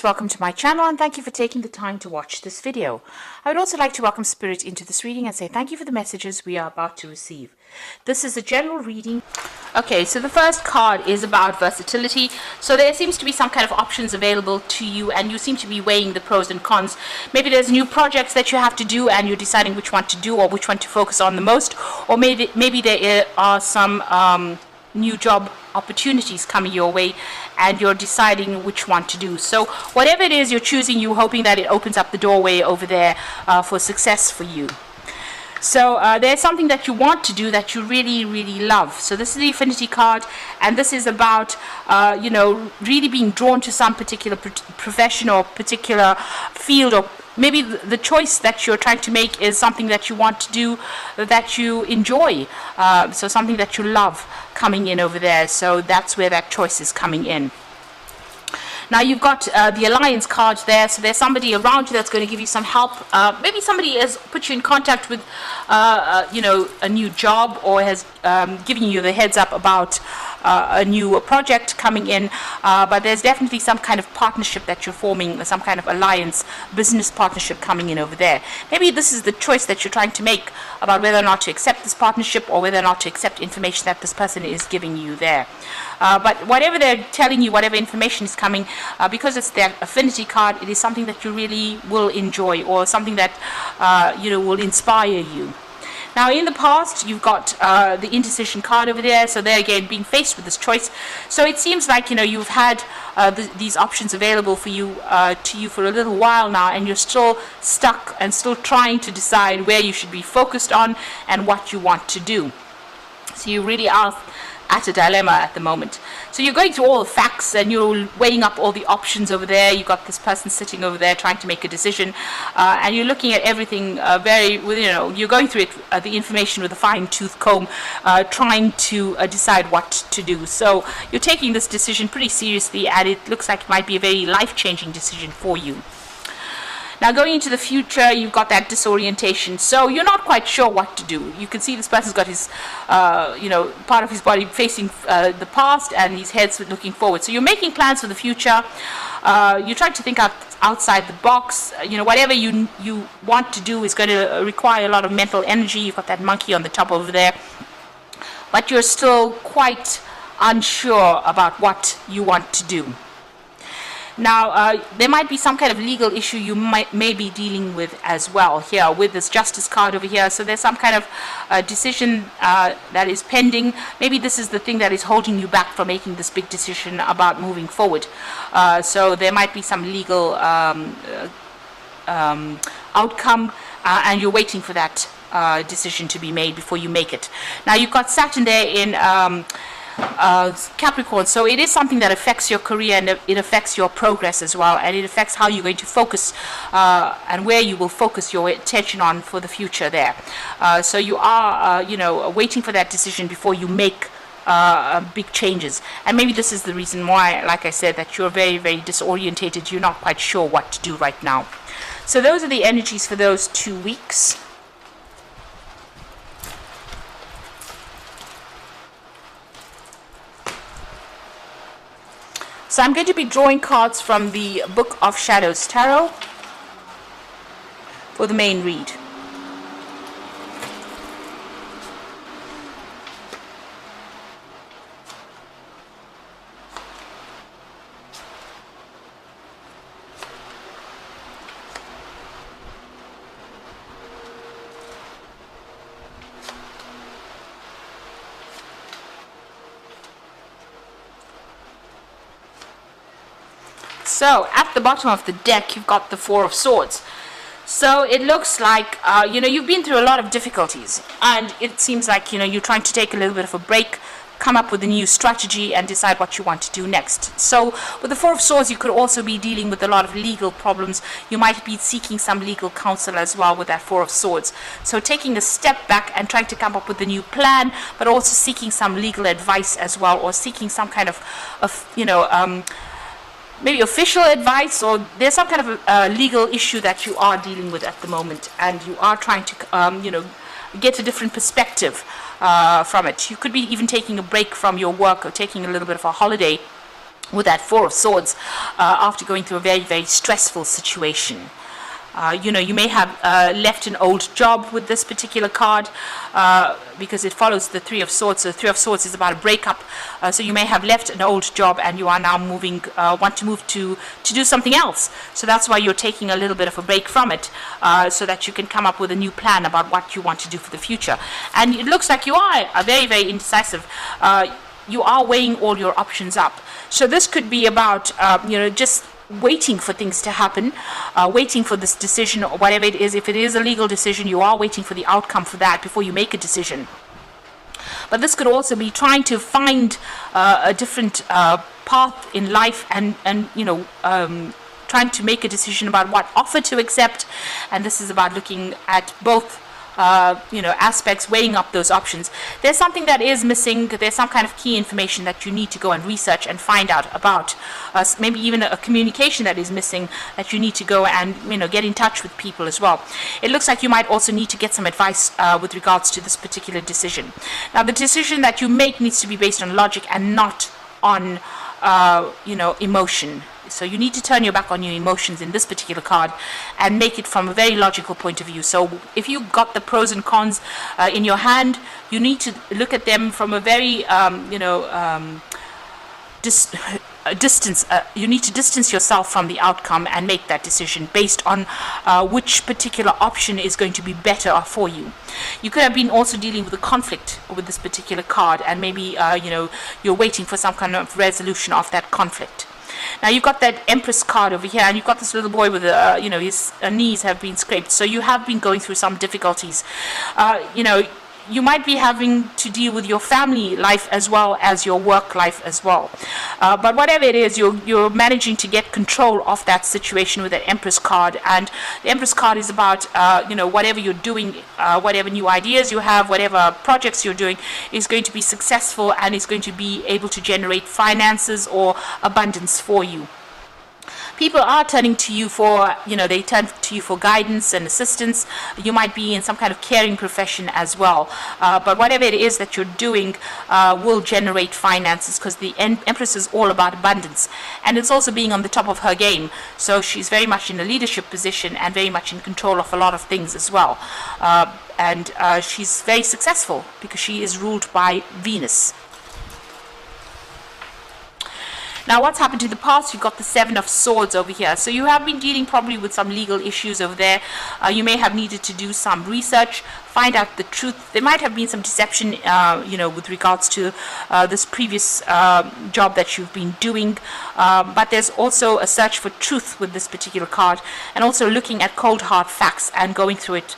Welcome to my channel and thank you for taking the time to watch this video. I would also like to welcome Spirit into this reading and say thank you for the messages we are about to receive. This is a general reading. Okay, so the first card is about versatility. So there seems to be some kind of options available to you and you seem to be weighing the pros and cons. Maybe there's new projects that you have to do and you're deciding which one to do or which one to focus on the most. Or maybe there are some new job opportunities coming your way and you're deciding which one to do. So whatever it is you're choosing, you're hoping that it opens up the doorway over there for success for you. So there's something that you want to do that you really love. So this is the Affinity card, and this is about really being drawn to some particular profession or particular field, or maybe the choice that you're trying to make is something that you want to do that you enjoy, so something that you love coming in over there. So that's where that choice is coming in. Now you've got the Alliance card there, so there's somebody around you that's going to give you some help. Maybe somebody has put you in contact with a new job, or has given you the heads up about a new project coming in, but there's definitely some kind of partnership that you're forming, some kind of alliance, business partnership coming in over there. Maybe this is the choice that you're trying to make about whether or not to accept this partnership or whether or not to accept information that this person is giving you there. But whatever they're telling you, whatever information is coming, because it's their Affinity card, it is something that you really will enjoy, or something that will inspire you. Now in the past you've got the Indecision card over there, so there again being faced with this choice. So it seems like you've had these options available for you for a little while now, and you're still stuck and still trying to decide where you should be focused on and what you want to do. So you really are at a dilemma at the moment. So you're going through all the facts and you're weighing up all the options over there. You've got this person sitting over there trying to make a decision, and you're looking at everything you're going through it, the information with a fine-tooth comb, trying to decide what to do. So you're taking this decision pretty seriously, and it looks like it might be a very life-changing decision for you. Now going into the future, you've got that disorientation, so you're not quite sure what to do. You can see this person's got his, part of his body facing the past, and his head's looking forward. So you're making plans for the future. You're trying to think outside the box. Whatever you want to do is going to require a lot of mental energy. You've got that monkey on the top over there, but you're still quite unsure about what you want to do. Now, there might be some kind of legal issue you may be dealing with as well here with this Justice card over here. So there's some kind of decision that is pending. Maybe this is the thing that is holding you back from making this big decision about moving forward. So there might be some legal outcome, and you're waiting for that decision to be made before you make it. Now, you've got Saturn there in Capricorn, so it is something that affects your career, and it affects your progress as well, and it affects how you're going to focus and where you will focus your attention on for the future there. So you are waiting for that decision before you make big changes, and maybe this is the reason why, like I said, that you're very disorientated. You're not quite sure what to do right now. So those are the energies for those 2 weeks. So I'm going to be drawing cards from the Book of Shadows Tarot for the main read. So at the bottom of the deck you've got the Four of Swords. So it looks like you've been through a lot of difficulties, and it seems like you're trying to take a little bit of a break, come up with a new strategy and decide what you want to do next. So with the Four of Swords you could also be dealing with a lot of legal problems. You might be seeking some legal counsel as well with that Four of Swords. So taking a step back and trying to come up with a new plan, but also seeking some legal advice as well, or seeking some kind of maybe official advice, or there's some kind of legal issue that you are dealing with at the moment, and you are trying to get a different perspective from it. You could be even taking a break from your work, or taking a little bit of a holiday with that Four of Swords, after going through a very, very stressful situation. You may have left an old job with this particular card, because it follows the Three of Swords. So the Three of Swords is about a breakup. So you may have left an old job and you are now want to move to do something else. So that's why you're taking a little bit of a break from it, so that you can come up with a new plan about what you want to do for the future. And it looks like you are very, very indecisive. You are weighing all your options up. So this could be about, just waiting for things to happen, waiting for this decision or whatever it is. If it is a legal decision, you are waiting for the outcome for that before you make a decision. But this could also be trying to find a different path in life, and trying to make a decision about what offer to accept. And this is about looking at both aspects, weighing up those options. There's something that is missing. There's some kind of key information that you need to go and research and find out about. Maybe even a communication that is missing that you need to go and get in touch with people as well. It looks like you might also need to get some advice with regards to this particular decision. Now, the decision that you make needs to be based on logic and not on emotion. So you need to turn your back on your emotions in this particular card and make it from a very logical point of view. So if you got the pros and cons in your hand, you need to look at them from a very distance. You need to distance yourself from the outcome and make that decision based on which particular option is going to be better for you. You could have been also dealing with a conflict with this particular card, and maybe you're waiting for some kind of resolution of that conflict. Now you've got that Empress card over here, and you've got this little boy with his knees have been scraped. So you have been going through some difficulties. You might be having to deal with your family life as well as your work life as well. But whatever it is, you're managing to get control of that situation with that Empress card. And the Empress card is about, whatever you're doing, whatever new ideas you have, whatever projects you're doing is going to be successful and is going to be able to generate finances or abundance for you. People are turning to you for, they turn to you for guidance and assistance. You might be in some kind of caring profession as well. But whatever it is that you're doing will generate finances, because the Empress is all about abundance. And it's also being on the top of her game. So she's very much in a leadership position and very much in control of a lot of things as well. And she's very successful because she is ruled by Venus. Now, what's happened to the past? You've got the Seven of Swords over here. So you have been dealing probably with some legal issues over there. You may have needed to do some research, find out the truth. There might have been some deception, with regards to this previous job that you've been doing. But there's also a search for truth with this particular card, and also looking at cold hard facts and going through it.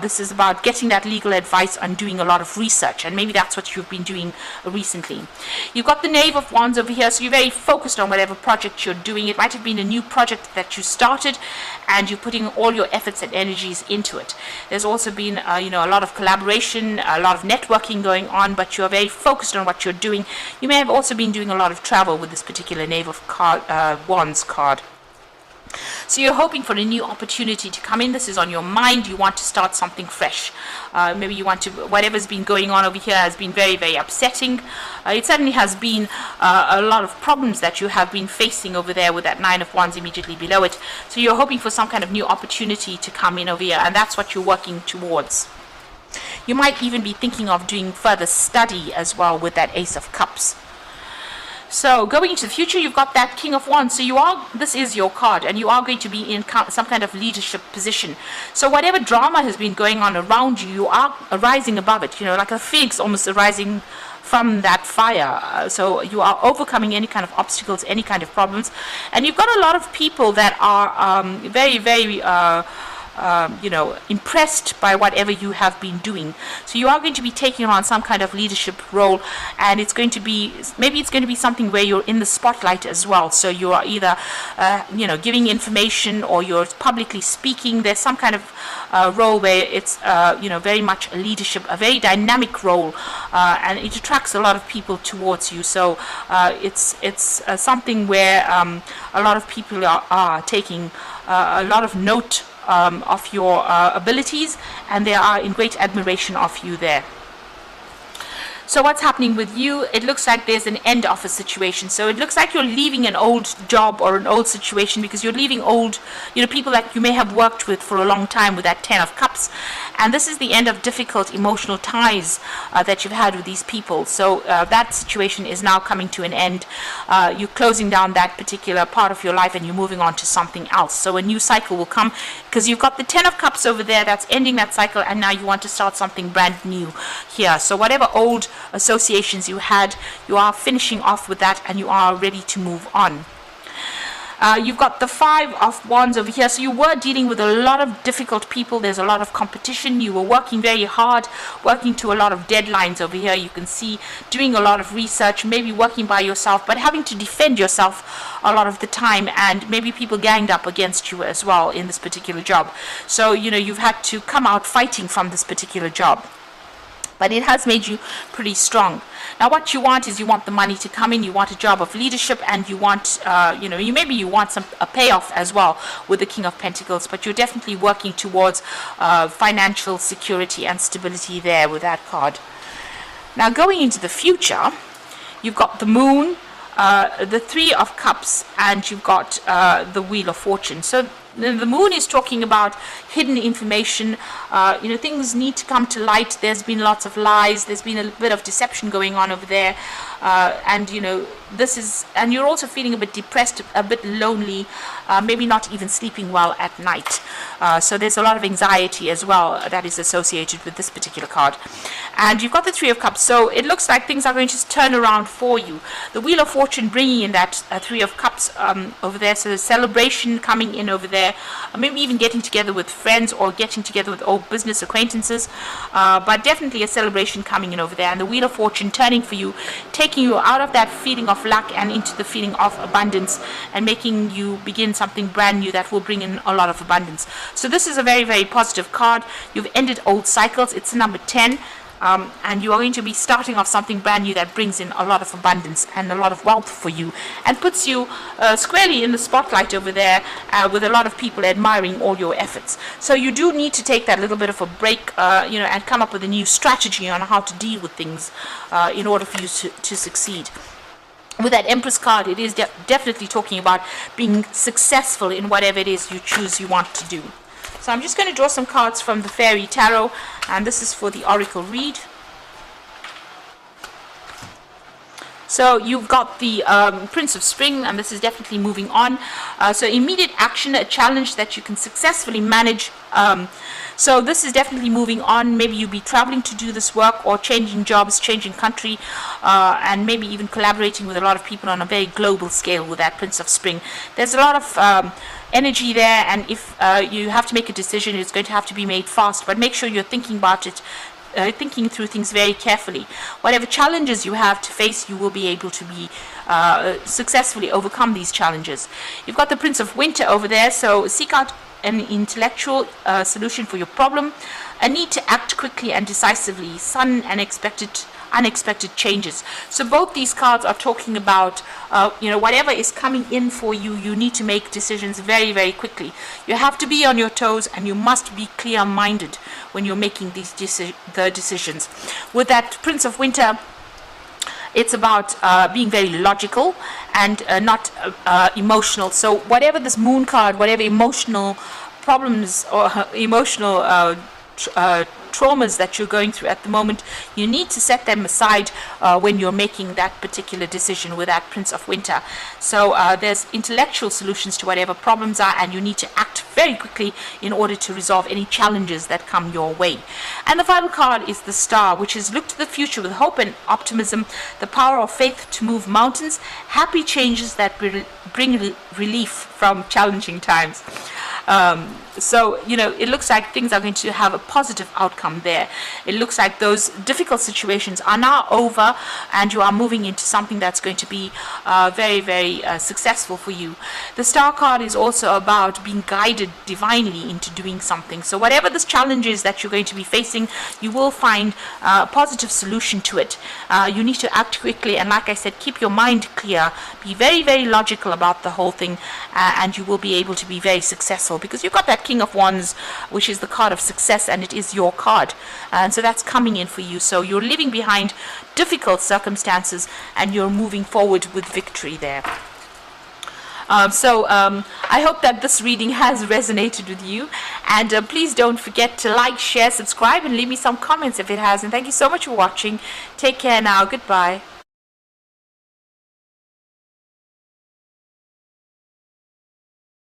This is about getting that legal advice and doing a lot of research, and maybe that's what you've been doing recently. You've got the Knave of Wands over here, so you're very focused on whatever project you're doing. It might have been a new project that you started, and you're putting all your efforts and energies into it. There's also been a lot of collaboration, a lot of networking going on, but you're very focused on what you're doing. You may have also been doing a lot of travel with this particular Knave of Wands card. So you're hoping for a new opportunity to come in. This is on your mind. You want to start something fresh. Maybe you want to, whatever's been going on over here has been very, very upsetting. It certainly has been a lot of problems that you have been facing over there with that Nine of Wands immediately below it. So you're hoping for some kind of new opportunity to come in over here, and that's what you're working towards. You might even be thinking of doing further study as well with that Ace of Cups. So going into the future, you've got that King of Wands. So this is your card, and you are going to be in some kind of leadership position. So whatever drama has been going on around you, you are rising above it, like a phoenix almost arising from that fire. So you are overcoming any kind of obstacles, any kind of problems. And you've got a lot of people that are very, very impressed by whatever you have been doing. So you are going to be taking on some kind of leadership role, and it's going to be, maybe it's going to be something where you're in the spotlight as well. So you are either, giving information, or you're publicly speaking. There's some kind of role where it's, very much a leadership, a very dynamic role, and it attracts a lot of people towards you. So it's something where a lot of people are taking a lot of note of your abilities, and they are in great admiration of you there. So what's happening with you? It looks like there's an end of a situation. So it looks like you're leaving an old job or an old situation, because you're leaving old, people that you may have worked with for a long time, with that 10 of Cups. And this is the end of difficult emotional ties that you've had with these people. So that situation is now coming to an end. You're closing down that particular part of your life and you're moving on to something else. So a new cycle will come, because you've got the 10 of Cups over there that's ending that cycle, and now you want to start something brand new here. So whatever old associations you had, you are finishing off with that and you are ready to move on. You've got the 5 of Wands over here. So you were dealing with a lot of difficult people. There's a lot of competition. You were working very hard, working to a lot of deadlines over here. You can see doing a lot of research, maybe working by yourself, but having to defend yourself a lot of the time, and maybe people ganged up against you as well in this particular job. So, you've had to come out fighting from this particular job. But it has made you pretty strong. Now what you want is, you want the money to come in, you want a job of leadership, and you want, maybe you want a payoff as well with the King of Pentacles, but you're definitely working towards financial security and stability there with that card. Now going into the future, you've got the Moon, the 3 of Cups, and you've got the Wheel of Fortune. So the Moon is talking about hidden information. Things need to come to light. There's been lots of lies. There's been a bit of deception going on over there. And you're also feeling a bit depressed, a bit lonely, maybe not even sleeping well at night. So there's a lot of anxiety as well that is associated with this particular card. And you've got the 3 of Cups. So it looks like things are going to turn around for you. The Wheel of Fortune bringing in that 3 of Cups over there. So the celebration coming in over there. Maybe even getting together with friends or getting together with old business acquaintances, but definitely a celebration coming in over there. And the Wheel of Fortune turning for you, taking you out of that feeling of lack and into the feeling of abundance, and making you begin something brand new that will bring in a lot of abundance. So this is a very, very positive card. You've ended old cycles. It's number 10. And you are going to be starting off something brand new that brings in a lot of abundance and a lot of wealth for you, and puts you squarely in the spotlight over there, with a lot of people admiring all your efforts. So you do need to take that little bit of a break, and come up with a new strategy on how to deal with things in order for you to succeed. With that Empress card, it is definitely talking about being successful in whatever it is you want to do. So I'm just going to draw some cards from the Fairy Tarot, and this is for the Oracle read. So you've got the Prince of Spring, and this is definitely moving on. So immediate action, a challenge that you can successfully manage. So this is definitely moving on. Maybe you'll be traveling to do this work, or changing jobs, changing country, and maybe even collaborating with a lot of people on a very global scale with that Prince of Spring. There's a lot of energy there, and if you have to make a decision, it's going to have to be made fast, but make sure you're thinking about it, thinking through things very carefully. Whatever challenges you have to face, you will be able to be successfully overcome these challenges. You've got the Prince of Winter over there, so seek out an intellectual solution for your problem, a need to act quickly and decisively, sudden and unexpected changes. So both these cards are talking about whatever is coming in for you, you need to make decisions very, very quickly. You have to be on your toes, and you must be clear-minded when you're making these decisions. With that Prince of Winter, it's about being very logical and not emotional. So whatever this Moon card, whatever emotional problems or emotional traumas that you're going through at the moment, you need to set them aside when you're making that particular decision with that Prince of Winter. So there's intellectual solutions to whatever problems are, and you need to act very quickly in order to resolve any challenges that come your way. And the final card is the Star, which is look to the future with hope and optimism, the power of faith to move mountains, happy changes that bring relief from challenging times. So it looks like things are going to have a positive outcome there. It looks like those difficult situations are now over, and you are moving into something that's going to be very, very successful for you. The Star card is also about being guided divinely into doing something. So whatever this challenge is that you're going to be facing, you will find a positive solution to it. You need to act quickly, and like I said, keep your mind clear. Be very, very logical about the whole thing, and you will be able to be very successful successful, because you've got that King of Wands, which is the card of success, and it is your card, and so that's coming in for you. So you're leaving behind difficult circumstances and you're moving forward with victory there. I hope that this reading has resonated with you, and please don't forget to like, share, subscribe, and leave me some comments if it has. And thank you so much for watching. Take care now. Goodbye.